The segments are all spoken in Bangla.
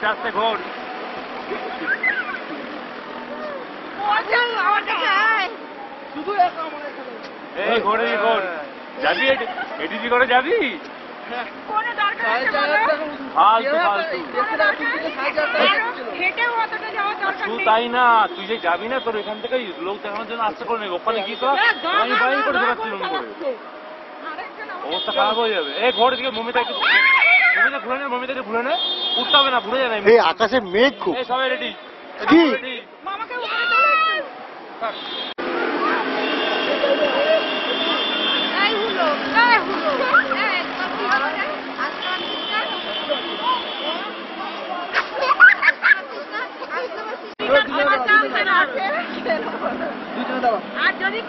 আসতে ঘোর এই ঘোরে ঘোর যাবি এডিজি করে যাবি তাই না তুই যে যাবি না তোর এখান থেকে লোক দেখানোর জন্য আসতে করে নেবে ওখানে গিয়ে তো আমি বাইরে করে দেখাচ্ছি অবস্থা খারাপ হয়ে যাবে এই ঘোর দিকে মমিতা একটু ভুলে নে মমিতাকে ভুলে নে উঠতে হবে না ভুলে যাবে আকাশে মেঘ খুব সবাই রেডি আর যদি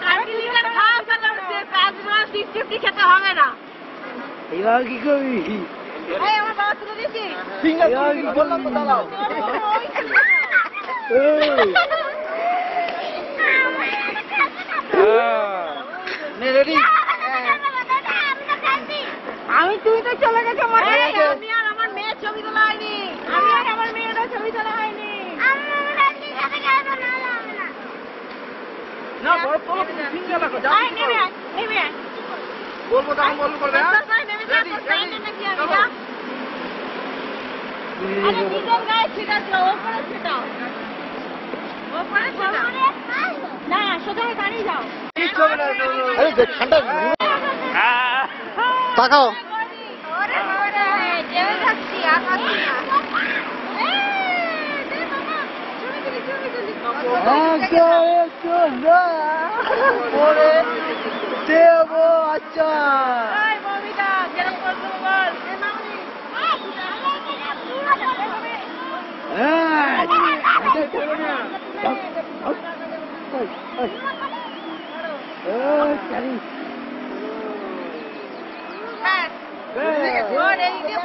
খেতে হবে না এইবার কি করবি আমার বাবা তুলে দিয়েছি বললাম তো দাঁড়াও আমি তুমি তো চলে গেছো আমি আর আমার মেয়ের ছবি তোলা হয়নি আমি আর আমার মেয়েরও ছবি তোলা হয়নি না বড় তো সিঙ্গেল রাখো যাও নেবে বলবো তখন বলবো করবে না সোজা গাড়ি যাও ঠান্ডা তাকাও আচ্ছা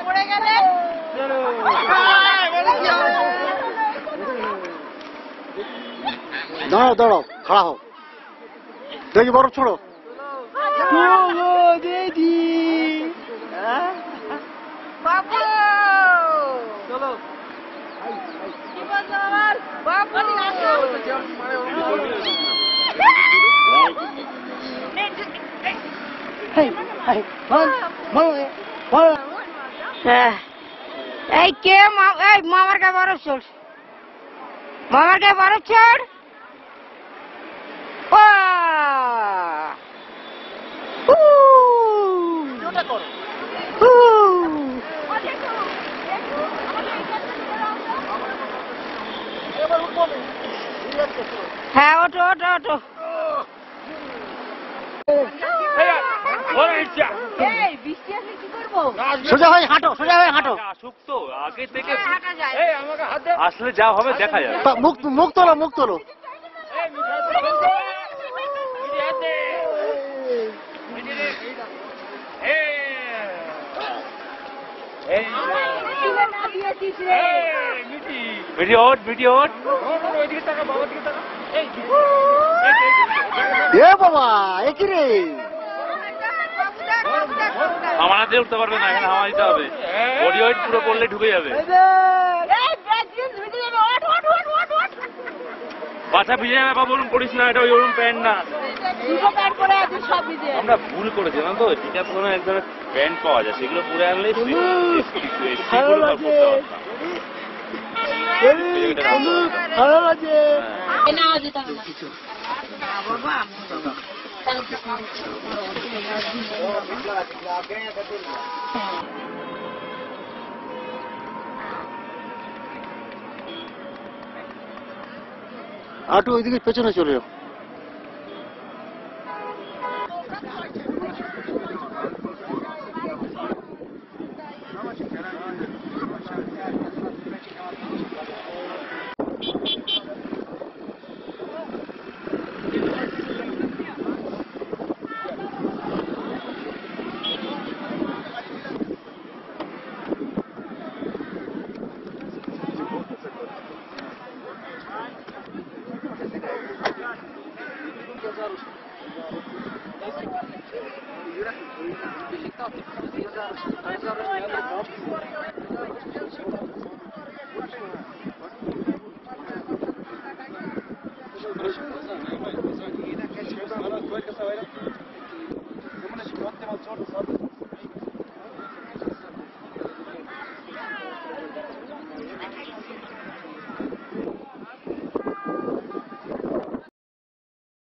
পড়ে গেলে দাঁড়াও দাঁড়াও খাড়া হোক দেখি বরফ ছোড়ো দিদি বাবু চলো এই কে মামার গায়ে বরফ ছোড় মামার গায়ে বরফ ছোড় হ্যাঁ ওঠো ওঠো ওঠো সোজা হয়ে হাঁটো সোজা হয়ে হাঁটো আসুক তো আগে থেকে আসলে যা হবে দেখা যাবে মুখ তোলো মুখ তোলো ভিডিও ভিডিও এ বাবা একই রে আমাদের উঠতে পারবে না এখানে হাওয়া দিতে হবে বডি ওয়েট পুরো করলে ঢুকে যাবে বাচ্চা ভিজে যাবে বা বলুন করিস না, এটা ওই ওরকম প্যান্ট না। দুটো প্যান্ট পরে আছি সব ভিজে। আমরা ভুল করেছি না তো, ডিক্যাথলনে এক ধরনের প্যান্ট পাওয়া যায়, সেগুলো পরে আনলে ভালো লাগে। ভালো লাগে। না যেতে হবে না কিছু। বাবা আটু ওইদিকে পেছনে চলে যাও।